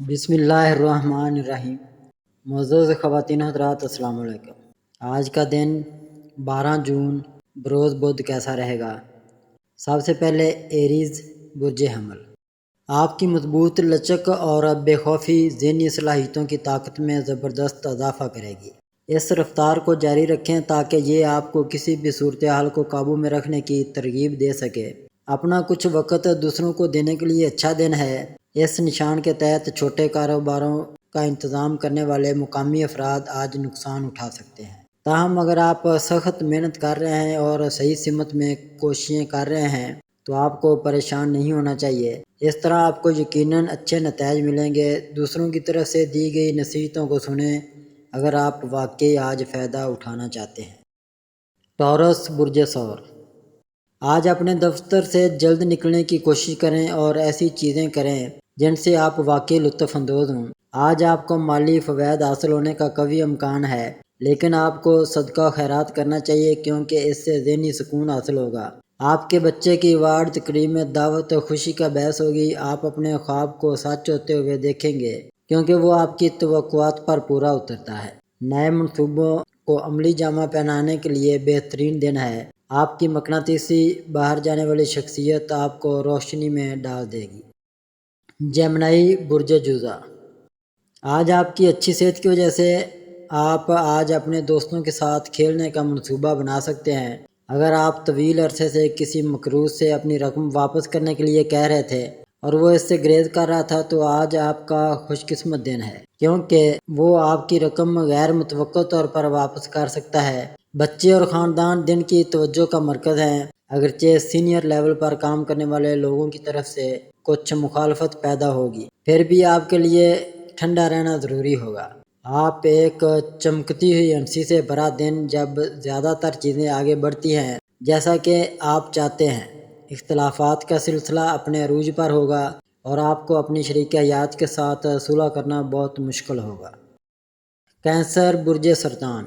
بسم اللہ الرحمن الرحیم۔ معزز خواتین حضرات، السلام علیکم۔ آج کا دن 12 جون بروز بدھ کیسا رہے گا؟ سب سے پہلے ایریز برج حمل، آپ کی مضبوط لچک اور بے خوفی ذہنی صلاحیتوں کی طاقت میں زبردست اضافہ کرے گی۔ اس رفتار کو جاری رکھیں تاکہ یہ آپ کو کسی بھی صورتحال کو قابو میں رکھنے کی ترغیب دے سکے۔ اپنا کچھ وقت دوسروں کو دینے کے لیے اچھا دن ہے۔ اس نشان کے تحت چھوٹے کاروباروں کا انتظام کرنے والے مقامی افراد آج نقصان اٹھا سکتے ہیں۔ تاہم اگر آپ سخت محنت کر رہے ہیں اور صحیح سمت میں کوششیں کر رہے ہیں تو آپ کو پریشان نہیں ہونا چاہیے۔ اس طرح آپ کو یقیناً اچھے نتائج ملیں گے۔ دوسروں کی طرف سے دی گئی نصیحتوں کو سنیں اگر آپ واقعی آج فائدہ اٹھانا چاہتے ہیں۔ ٹورس برج ثور، آج اپنے دفتر سے جلد نکلنے کی کوشش کریں اور ایسی چیزیں کریں جن سے آپ واقعی لطف اندوز ہوں۔ آج آپ کو مالی فوائد حاصل ہونے کا قوی امکان ہے، لیکن آپ کو صدقہ خیرات کرنا چاہیے کیونکہ اس سے ذہنی سکون حاصل ہوگا۔ آپ کے بچے کی ایوارڈ تقریب میں دعوت خوشی کا باعث ہوگی۔ آپ اپنے خواب کو سچ ہوتے ہوئے دیکھیں گے کیونکہ وہ آپ کی توقعات پر پورا اترتا ہے۔ نئے منصوبوں کو عملی جامہ پہنانے کے لیے بہترین دن ہے۔ آپ کی مقناطیسی باہر جانے والی شخصیت آپ کو روشنی میں ڈال دے گی۔ جیمنائی برج جوزا، آج آپ کی اچھی صحت کی وجہ سے آپ آج اپنے دوستوں کے ساتھ کھیلنے کا منصوبہ بنا سکتے ہیں۔ اگر آپ طویل عرصے سے کسی مقروض سے اپنی رقم واپس کرنے کے لیے کہہ رہے تھے اور وہ اس سے گریز کر رہا تھا تو آج آپ کا خوش قسمت دن ہے کیونکہ وہ آپ کی رقم غیر متوقع طور پر واپس کر سکتا ہے۔ بچے اور خاندان دن کی توجہ کا مرکز ہیں۔ اگرچہ سینئر لیول پر کام کرنے والے لوگوں کی طرف سے کچھ مخالفت پیدا ہوگی، پھر بھی آپ کے لیے ٹھنڈا رہنا ضروری ہوگا۔ آپ ایک چمکتی ہوئی ہنسی سے بھرا دن جب زیادہ تر چیزیں آگے بڑھتی ہیں جیسا کہ آپ چاہتے ہیں۔ اختلافات کا سلسلہ اپنے عروج پر ہوگا اور آپ کو اپنی شریک حیات کے ساتھ صلح کرنا بہت مشکل ہوگا۔ کینسر برج سرطان،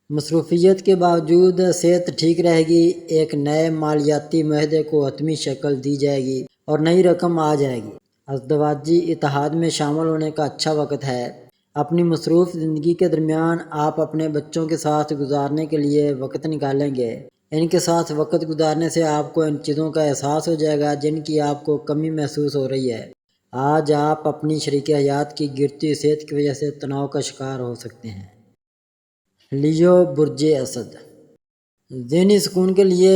مصروفیت کے باوجود صحت ٹھیک رہے گی۔ ایک نئے مالیاتی معاہدے کو حتمی شکل دی جائے گی اور نئی رقم آ جائے گی۔ ازدواجی اتحاد میں شامل ہونے کا اچھا وقت ہے۔ اپنی مصروف زندگی کے درمیان آپ اپنے بچوں کے ساتھ گزارنے کے لیے وقت نکالیں گے۔ ان کے ساتھ وقت گزارنے سے آپ کو ان چیزوں کا احساس ہو جائے گا جن کی آپ کو کمی محسوس ہو رہی ہے۔ آج آپ اپنی شریک حیات کی گرتی صحت کی وجہ سے تناؤ کا شکار ہو سکتے ہیں۔ لیو برج اسد، ذہنی سکون کے لیے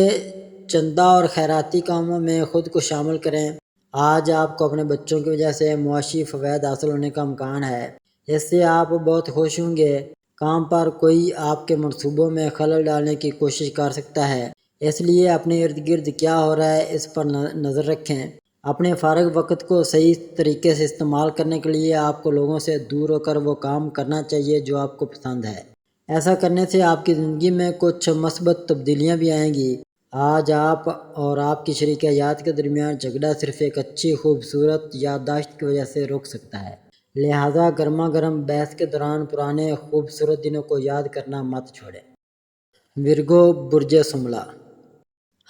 چندہ اور خیراتی کاموں میں خود کو شامل کریں۔ آج آپ کو اپنے بچوں کی وجہ سے معاشی فوائد حاصل ہونے کا امکان ہے۔ اس سے آپ بہت خوش ہوں گے۔ کام پر کوئی آپ کے منصوبوں میں خلل ڈالنے کی کوشش کر سکتا ہے، اس لیے اپنے ارد گرد کیا ہو رہا ہے اس پر نظر رکھیں۔ اپنے فارغ وقت کو صحیح طریقے سے استعمال کرنے کے لیے آپ کو لوگوں سے دور ہو کر وہ کام کرنا چاہیے جو آپ کو پسند ہے۔ ایسا کرنے سے آپ کی زندگی میں کچھ مثبت تبدیلیاں بھی آئیں گی۔ آج آپ اور آپ کی شریک حیات کے درمیان جھگڑا صرف ایک اچھی خوبصورت یادداشت کی وجہ سے رک سکتا ہے، لہذا گرما گرم بحث کے دوران پرانے خوبصورت دنوں کو یاد کرنا مت چھوڑیں۔ ورگو برج سملا،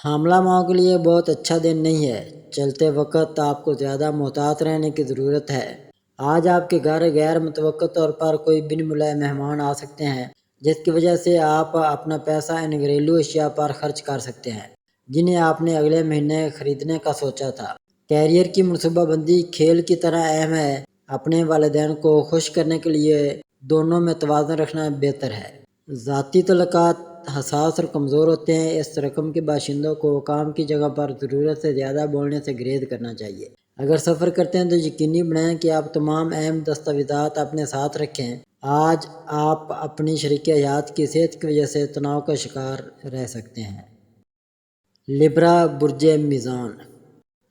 حاملہ ماؤں کے لیے بہت اچھا دن نہیں ہے۔ چلتے وقت آپ کو زیادہ محتاط رہنے کی ضرورت ہے۔ آج آپ کے گھر غیر متوقع طور پر کوئی بن بلائے مہمان آ سکتے ہیں جس کی وجہ سے آپ اپنا پیسہ ان گھریلو اشیاء پر خرچ کر سکتے ہیں جنہیں آپ نے اگلے مہینے خریدنے کا سوچا تھا۔ کیریئر کی منصوبہ بندی کھیل کی طرح اہم ہے۔ اپنے والدین کو خوش کرنے کے لیے دونوں میں توازن رکھنا بہتر ہے۔ ذاتی تعلقات حساس اور کمزور ہوتے ہیں۔ اس رقم کے باشندوں کو کام کی جگہ پر ضرورت سے زیادہ بولنے سے گریز کرنا چاہیے۔ اگر سفر کرتے ہیں تو یقینی بنائیں کہ آپ تمام اہم دستاویزات اپنے ساتھ رکھیں۔ آج آپ اپنی شریک حیات کی صحت کی وجہ سے تناؤ کا شکار رہ سکتے ہیں۔ لبرا برج میزان،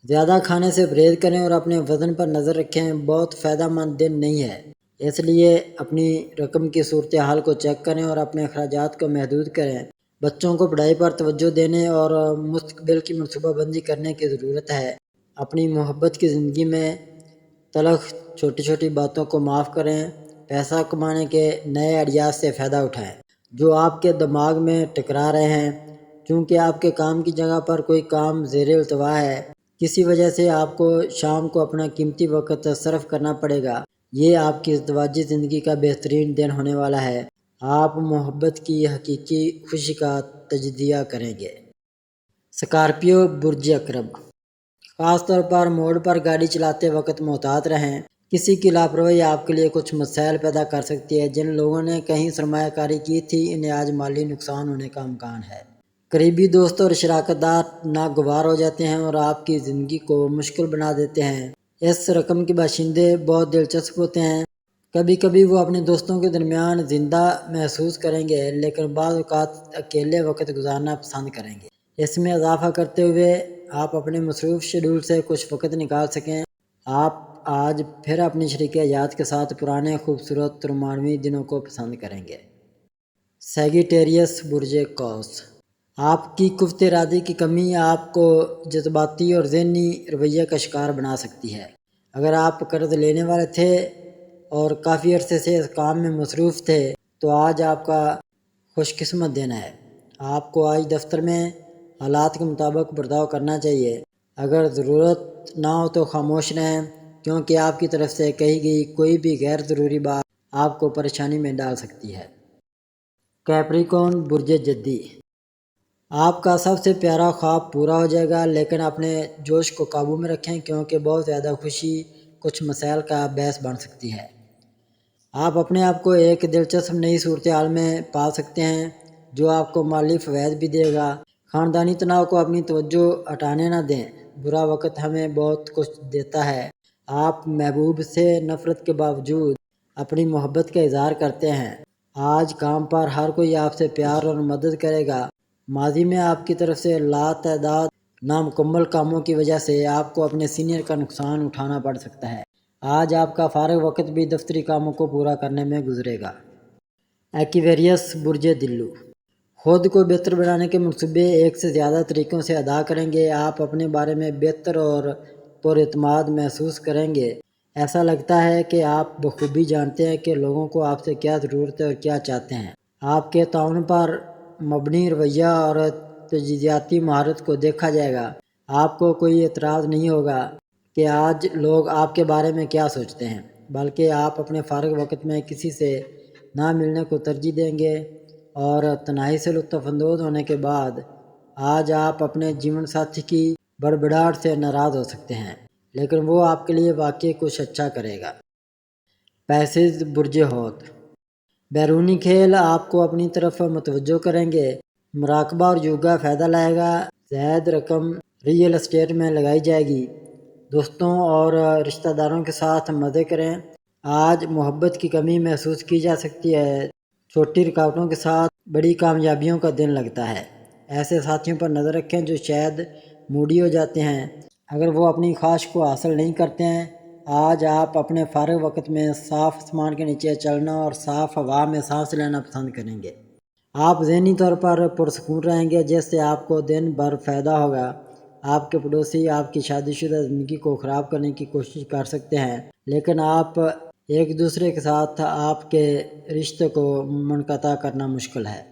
زیادہ کھانے سے پرہیز کریں اور اپنے وزن پر نظر رکھیں۔ بہت فائدہ مند دن نہیں ہے، اس لیے اپنی رقم کی صورتحال کو چیک کریں اور اپنے اخراجات کو محدود کریں۔ بچوں کو پڑھائی پر توجہ دینے اور مستقبل کی منصوبہ بندی کرنے کی ضرورت ہے۔ اپنی محبت کی زندگی میں تلخ چھوٹی چھوٹی باتوں کو معاف کریں۔ پیسہ کمانے کے نئے آئیڈیاز سے فائدہ اٹھائیں جو آپ کے دماغ میں ٹکرا رہے ہیں۔ چونکہ آپ کے کام کی جگہ پر کوئی کام زیر التوا ہے، کسی وجہ سے آپ کو شام کو اپنا قیمتی وقت صرف کرنا پڑے گا۔ یہ آپ کی ازدواجی زندگی کا بہترین دن ہونے والا ہے۔ آپ محبت کی حقیقی خوشی کا تجزیہ کریں گے۔ اسکارپیو برج اقرب، خاص طور پر موڑ پر گاڑی چلاتے وقت محتاط رہیں۔ کسی کی لاپرواہی آپ کے لیے کچھ مسائل پیدا کر سکتی ہے۔ جن لوگوں نے کہیں سرمایہ کاری کی تھی انہیں آج مالی نقصان ہونے کا امکان ہے۔ قریبی دوست اور شراکت دار ناگوار ہو جاتے ہیں اور آپ کی زندگی کو مشکل بنا دیتے ہیں۔ اس رقم کے باشندے بہت دلچسپ ہوتے ہیں۔ کبھی کبھی وہ اپنے دوستوں کے درمیان زندہ محسوس کریں گے، لیکن بعض اوقات اکیلے وقت گزارنا پسند کریں گے۔ اس میں اضافہ کرتے ہوئے آپ اپنے مصروف شیڈول سے کچھ وقت نکال سکیں۔ آپ آج پھر اپنی شریک حیات کے ساتھ پرانے خوبصورت رومانوی دنوں کو پسند کریں گے۔ سیگیٹیریس برج قوس، آپ کی قوت ارادی کی کمی آپ کو جذباتی اور ذہنی رویے کا شکار بنا سکتی ہے۔ اگر آپ قرض لینے والے تھے اور کافی عرصے سے اس کام میں مصروف تھے تو آج آپ کا خوش قسمت دن ہے۔ آپ کو آج دفتر میں حالات کے مطابق برتاؤ کرنا چاہیے۔ اگر ضرورت نہ ہو تو خاموش رہیں، کیونکہ آپ کی طرف سے کہی گئی کوئی بھی غیر ضروری بات آپ کو پریشانی میں ڈال سکتی ہے۔ کیپریکون برج جدی، آپ کا سب سے پیارا خواب پورا ہو جائے گا، لیکن اپنے جوش کو قابو میں رکھیں کیونکہ بہت زیادہ خوشی کچھ مسائل کا باعث بن سکتی ہے۔ آپ اپنے آپ کو ایک دلچسپ نئی صورتحال میں پا سکتے ہیں جو آپ کو مالی فوائد بھی دے گا۔ خاندانی تناؤ کو اپنی توجہ ہٹانے نہ دیں۔ برا وقت ہمیں بہت کچھ دیتا ہے۔ آپ محبوب سے نفرت کے باوجود اپنی محبت کا اظہار کرتے ہیں۔ آج کام پر ہر کوئی آپ سے پیار اور مدد کرے گا۔ ماضی میں آپ کی طرف سے لاتعداد نامکمل کاموں کی وجہ سے آپ کو اپنے سینئر کا نقصان اٹھانا پڑ سکتا ہے۔ آج آپ کا فارغ وقت بھی دفتری کاموں کو پورا کرنے میں گزرے گا۔ ایکویریس برج دلو، خود کو بہتر بنانے کے منصوبے ایک سے زیادہ طریقوں سے ادا کریں گے۔ آپ اپنے بارے میں بہتر اور پر اعتماد محسوس کریں گے۔ ایسا لگتا ہے کہ آپ بخوبی جانتے ہیں کہ لوگوں کو آپ سے کیا ضرورت ہے اور کیا چاہتے ہیں۔ آپ کے تعاون پر مبنی رویہ اور تجزیاتی مہارت کو دیکھا جائے گا۔ آپ کو کوئی اعتراض نہیں ہوگا کہ آج لوگ آپ کے بارے میں کیا سوچتے ہیں، بلکہ آپ اپنے فارغ وقت میں کسی سے نہ ملنے کو ترجیح دیں گے اور تنہائی سے لطف اندوز ہونے کے بعد آج آپ اپنے جیون ساتھی کی بڑبڑاہٹ سے ناراض ہو سکتے ہیں، لیکن وہ آپ کے لیے واقعی کچھ اچھا کرے گا۔ پیسز برج حوت، بیرونی کھیل آپ کو اپنی طرف متوجہ کریں گے۔ مراقبہ اور یوگا فائدہ لائے گا۔ زائد رقم ریئل اسٹیٹ میں لگائی جائے گی۔ دوستوں اور رشتہ داروں کے ساتھ مزے کریں۔ آج محبت کی کمی محسوس کی جا سکتی ہے۔ چھوٹی رکاوٹوں کے ساتھ بڑی کامیابیوں کا دن لگتا ہے۔ ایسے ساتھیوں پر نظر رکھیں جو شاید موڈی ہو جاتے ہیں۔ اگر وہ اپنی خواہش کو حاصل نہیں کرتے ہیں، آج آپ اپنے فارغ وقت میں صاف آسمان کے نیچے چلنا اور صاف ہوا میں سانس لینا پسند کریں گے۔ آپ ذہنی طور پر پرسکون رہیں گے جس سے آپ کو دن بھر فائدہ ہوگا۔ آپ کے پڑوسی آپ کی شادی شدہ زندگی کو خراب کرنے کی کوشش کر سکتے ہیں، لیکن آپ ایک دوسرے کے ساتھ آپ کے رشتے کو منقطع کرنا مشکل ہے۔